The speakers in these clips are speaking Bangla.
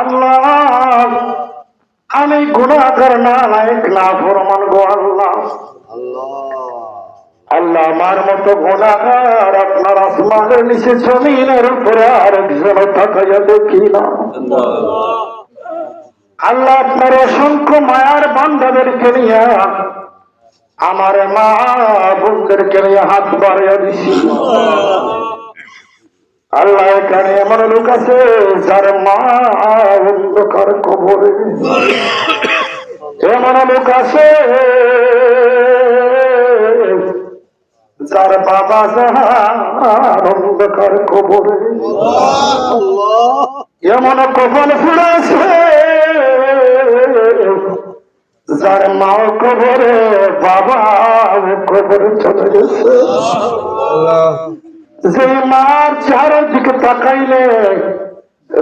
আল্লাহ, আমি গুনাহগার নালায়েক নাফরমান গো আল্লাহ। আল্লাহ, আমার মতো গুনাহগার আপনার আসমানের নিচে জমিনের উপরে আরেকজন তাকাইয়া দেখি না। আল্লাহ, আপনার অসংখ্য মায়ার বান্দাদেরকে নিয়ে আমার মা বোনদেরকে নিয়ে হাত বাড়িয়ে দিছি। আল্লাহ, এখানে এমন লোক আছে যার মা অন্ধকার কবরে, এমন লোক আছে যার বাবা জাহার অন্ধকার কবরে, এমন কপাল ফুড়েছে যার মা কবরে, বাবা কবরে চলে গেছে। যে মার চেহারার দিকে তাকাইলে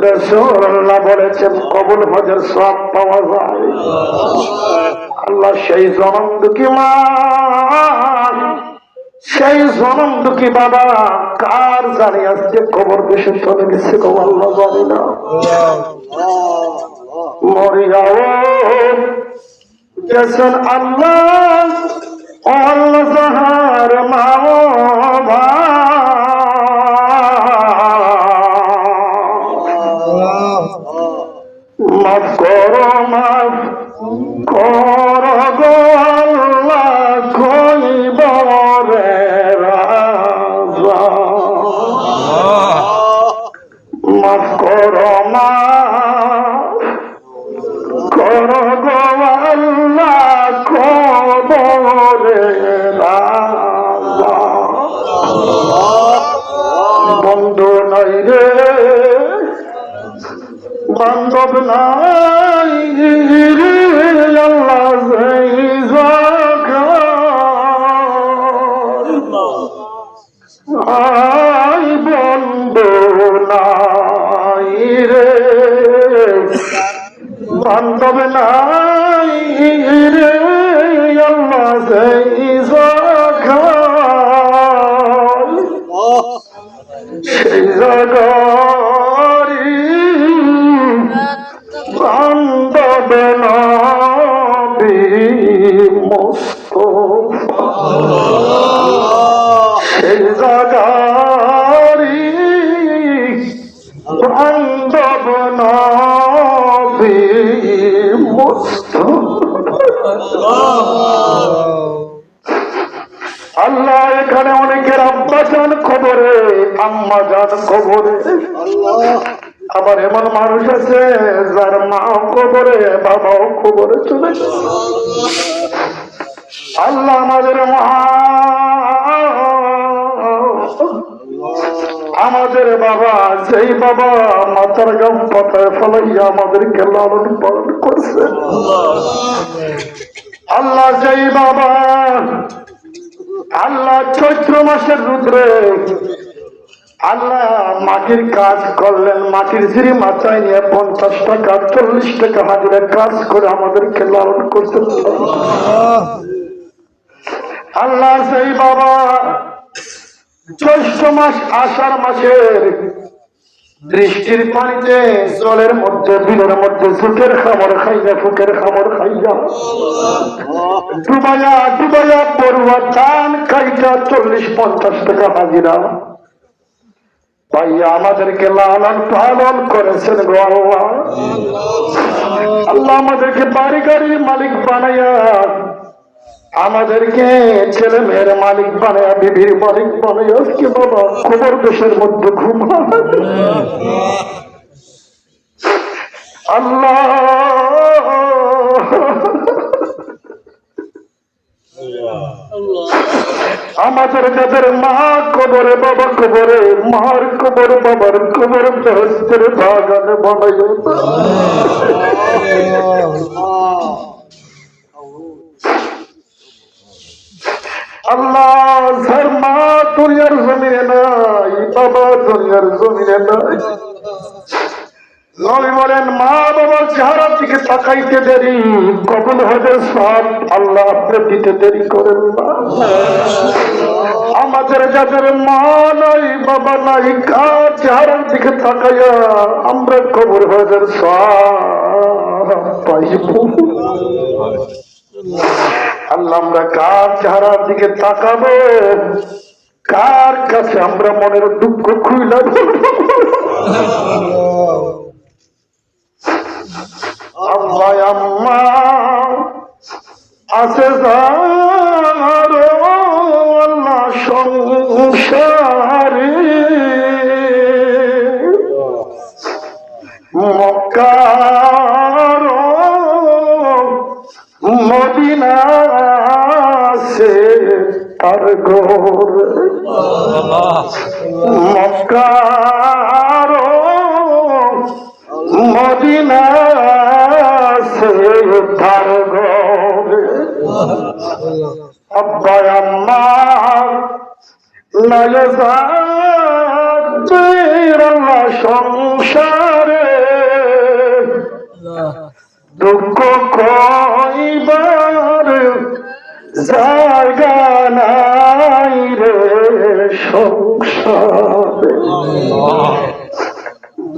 রাসূলুল্লাহ বলেছেন কবুল হজের সওয়াব পাওয়া যায়। আল্লাহ, সেই জনম দুঃখী মা, সেই জনম দুঃখী বাবা কার জানি আজকে কবর দেশে চলে গেছে গো আল্লাহ জানি না। মরিয়াও গেছেন আল্লাহ, আল্লাহ জাহার মা মাফ করো, মাফ করো গো আল্লাহ, কইব রে রাজা। মাফ করো, মাফ করো গো আল্লাহ, কইব রে রাজা। বন্ধু নাই রে, বান্ধব নাই রে আল্লাহ, যেই আই বন্ধু নাই রে, বান্ধব নাই রে আল্লাহ, যেই সেই জায়গারি বান্ধব নবী মুস্তাফা, সেই জায়গারি বান্ধব নবী মুস্তাফা। আল্লাহ, এখানে অনেকের আব্বা জান খবরে, আম্মা জান খবরে, আবার এমন মানুষ আছে যার মা খবরে, বাবাও খবরে চলে গেছে। আল্লাহ, আমাদের আমাদের বাবা, যেই বাবা মাথার গাম পাতায় ফলাইয়া আমাদেরকে লালন পালন করছে, আল্লাহ, যেই বাবা আল্লাহ চৈত্র মাসের রুদ্রে আল্লাহ মাটির কাজ করলেন, মাটির ঝিরি মাথায় নিয়ে 50 টাকা 40 টাকা হাজিরে কাজ করে আমাদেরকে লালন করতে। আল্লাহ, সেই বাবা জ্যৈষ্ঠ মাস আষাঢ় মাসের বৃষ্টির পানিতে জলের মধ্যে বিলের মধ্যে সুখের খাবার খাইয়া, ফুকের খাবার খাইয়া, ডুবাইয়া ডুবাইয়া পড়ুয়া ধান খাইয়া 40-50 টাকা হাজিরা পাইয়া আমাদেরকে লালন পালন করেছেন গো আল্লাহ। আল্লাহ, আমাদেরকে বাড়ি গাড়ির মালিক বানাইয়া, আমাদেরকে ছেলে মেয়ের মালিক বানাইয়া, বিবির মালিক বানাইয়া কি বাবা খবর দেশের মধ্যে ঘুমা। আল্লাহ, আমাদের যাদের মা কবরে, বাবা কবরে, মার কবর, বাবার কবর বেহেশতের বাগানে বানাইয়া। আল্লাহ, যার মা দুনিয়ার জমিনে নাই, বাবা দুনিয়ার জমিনে নাই, নবী বলেন মা বাবার চেহারার দিকে তাকাইতে দেরি কবুল হবে সব, আল্লাহ আপনি দিতে দেরি করেন না। আমাদের যাদের মা নাই বাবা নাই কার চেহারার দিকে তাকাইয়া আমরা কবুল হবে সব পাইব। আল্লাহ আমরা কার চেহারার দিকে তাকাবো, কার কাছে আমরা মনের দুঃখ খুইলা আব্বা আম্মা আছে আল্লাহ সংসারে মক্কার মদিনা আছে তার ঘর, মক্কার মদিনা আছে তার ঘর। আব্বা আম্মা নাই আল্লাহ সংসারে দুঃখ কইবার জায়গা নাই রে সংসারে,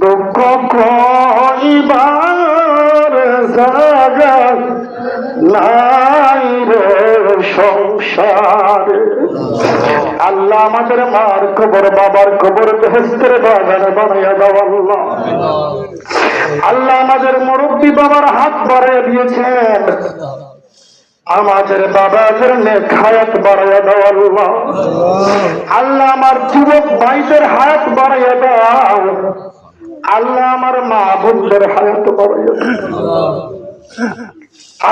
দুঃখ কইবার জায়গা নাই রে সংসারে। আল্লাহ আমাদের মার কবর বাবার কবর বেহেশতের বাগান বানাইয়া দাও আল্লাহ। আল্লাহ আমাদের মুরব্বী বাবার হাত বাড়াইয়া দিয়েছেন, আমাদের বাবাদের নেক হায়াত বাড়াইয়া দাও আল্লাহ। আল্লাহ আমার যুবক ভাইদের হায়াত বাড়াইয়া দাও আল্লাহ। আমার মা বোনদের হায়াত বাড়াইয়া দাও,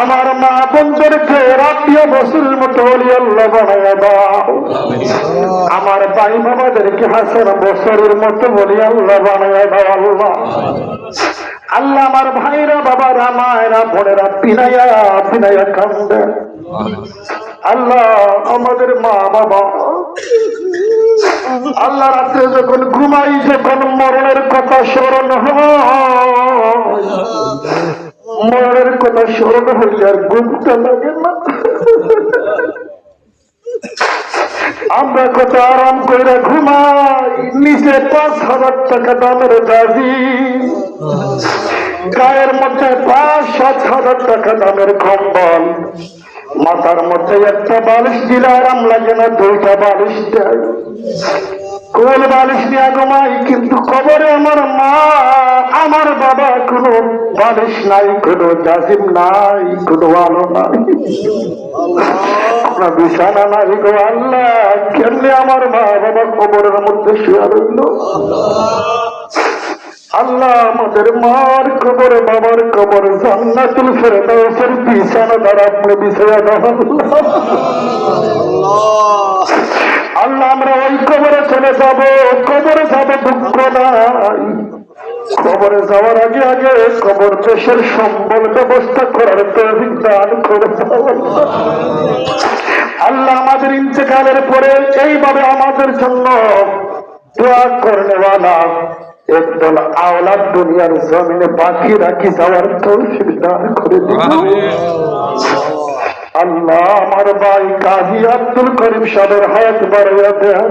আমার মা বোনদেরকে রাত্রিও বছরের মতো বলি আল্লাহ বানাইয়া দাও। আমার ভাই বাবাদেরকে হাসান বছরের মতো বলি আল্লাহ বানাইয়া দাও আল্লাহ। আল্লাহ আমার ভাইরা বাবারা মায়েরা বোনেরা পিনাইয়া পিনাইয়া কান্দে আল্লাহ। আমাদের মা বাবা আল্লাহ রাতে যখন ঘুমাই যখন মরণের কথা স্মরণ হয়, মরণের কথা স্মরণ হইলে আর ঘুমটা লাগে না। আমরা কত আরাম করে ঘুমাই, নিচে 5,000 টাকা দামের দাবি, গায়ের মধ্যে 5-7,000 টাকা দামের কম্বল, মাথার মধ্যে একটা বালিশ দিলে আরাম লাগে না, 2টা বালিশ দেয়। কোল বালিশ নিয়ে ঘুমাই, কিন্তু কবরে আমার মা আমার বাবা কোনো বালিশ নাই, কোনো জাজিম নাই, কোনো আলো নাই, আপনার বিছানা নাই গো আল্লাহ। কেমনে আমার মা বাবা কবরের মধ্যে শুয়ে রইল আল্লাহ। আমাদের মার কবর বাবার কবর জান্নাতুল ফেরদাউসের বিছানা দ্বারা আপনি বিছায়া দাও আল্লাহ। আমরা ওই কবরে চলে যাব, কবরে যাবে দুঃখ নাই, কবরে যাওয়ার আগে আগে কবর দেশের সম্বল ব্যবস্থা করার তৌফিক দান করে দাও আল্লাহ। আমাদের ইন্তেকালের পরে এইভাবে আমাদের জন্য দোয়া করনেওয়ালা একদল আওলাদ দুনিয়ার জমিনে বাকি রাখি যাওয়ার তৌফিক দান করে দিন আল্লাহ। আমার ভাই কাজী আব্দুল করিম সাহেবের হায়াত বাড়াইয়া দেন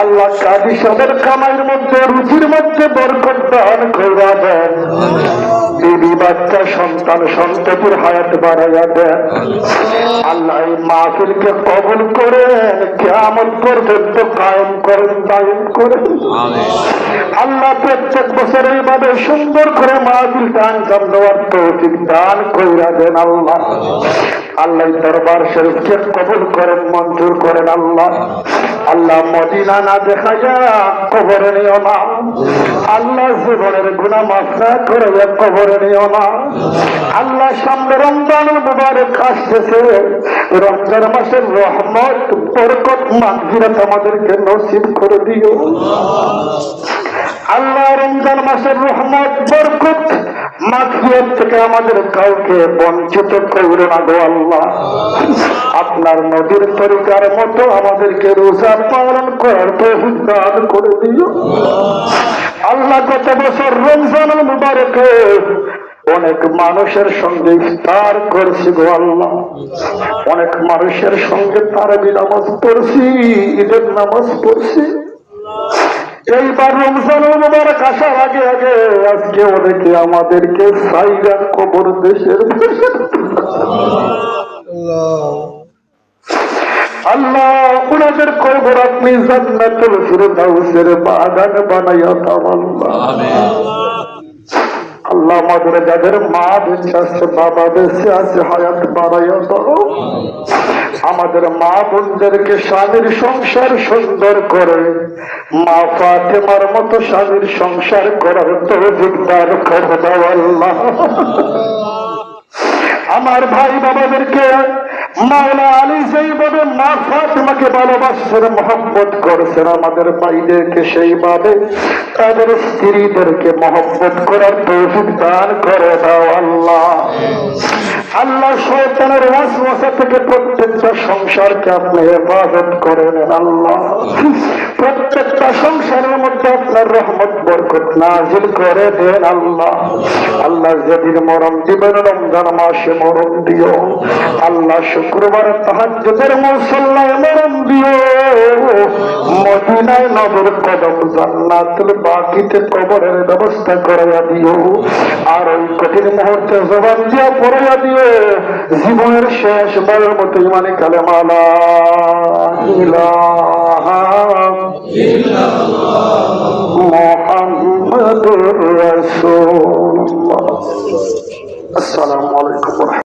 আল্লাহ। কাজী সাহেবের কামাইয়ের মধ্যে রুচির মধ্যে বরকত দান কইরা দেন, বিবি বাচ্চা সন্তান সন্ততির হায়াত বাড়াইয়া দেন আল্লাহ। এই মাহফিলকে কবুল করেন, কিয়ামত পর্যন্ত কায়েম করেন, দায়েম করেন আল্লাহ। প্রত্যেক বছর এইভাবে সুন্দর করে মাহফিলটা আঞ্জাম দেওয়ার তৌফিক দান কইরা দেন আল্লাহ। আল্লাহ দরবার শরীফকে কবুল করেন, মঞ্জুর করেন আল্লাহ। আল্লাহ মদিনা না দেখাইয়া কবরে নিও না আল্লাহ, জীবনের গুনাহ মাফ না করে কবরে নিও না আল্লাহ। সামনে রমজানুল মুবারক আসতেছে, রমজান মাসের রহমত বরকত মাগফিরাত আমাদেরকে নসিব করে দিও আল্লাহ। রমজান মাসের রহমত বরকত মাগফিরাত থেকে আমাদের কাউকে বঞ্চিত করো না গো আল্লাহ। আপনার নবীর তরিকার মতো আমাদেরকে রোজা পালন করার তৌফিক দান করে দিও আল্লাহ গত বছর রমজানুল মুবারকে অনেক মানুষের সঙ্গে ইফতার করছি গো আল্লাহ, অনেক মানুষের সঙ্গে তারাবি নামাজ পড়ছি, ঈদের নামাজ পড়ছি। এইবার রমজানুল মুবারক আসার আগে আগে আজকে অনেকে আমাদেরকে সাইরা কবর দেশের আল্লাহ ওনাদের কবর আপনি জান্নাতুল ফিরদাউসের বাগান বানাইয়া দাও আল্লাহ। আল্লাহ আমাদের যাদের মা বেঁচে আছে, বাবা বেঁচে আছে, হায়াত বাড়াইয়া দাও। আমাদের মা বোনদেরকে স্বামীর সংসার সুন্দর করে মা ফাতেমার মতো স্বামীর সংসার করার তৌফিক দান করে দাও আল্লাহ। আমার ভাই বাবাদেরকে মাওলা আলী যেইভাবে মা ফাতেমাকে ভালোবাসছেন, মহব্বত করেছেন, আমাদের ভাইদেরকে সেইভাবে তাদের স্ত্রীদেরকে মহব্বত করার তৌফিক দান করে দাও আল্লাহ। আল্লাহ শয়তানের ওয়াসওয়াসা থেকে প্রত্যেকটা সংসারকে আপনি হেফাজত করে নেন আল্লাহ। প্রত্যেকটা সংসারের মধ্যে আপনার রহমত বরকত নাজিল করে দেন আল্লাহ। আল্লাহ যেদিন মরণ দিবেন রমজান মাসে মরণ দিও আল্লাহ, শুক্রবার তাহাজ্জুদের মুসল্লায় মরণ দিও, মদিনায় নবর কদম জান্নাতুল বাকিতে কবরের ব্যবস্থা করাইয়া দিও। আর ওই কঠিন মুহূর্তে জবান দিয়া পড়াইয়া দিও জীবনের শেষ বারের মতো ইমানে কালেমা লা ইলাহা ইল্লাল্লাহ মুহাম্মাদুর রাসূলুল্লাহ। আসসালামু আলাইকুম।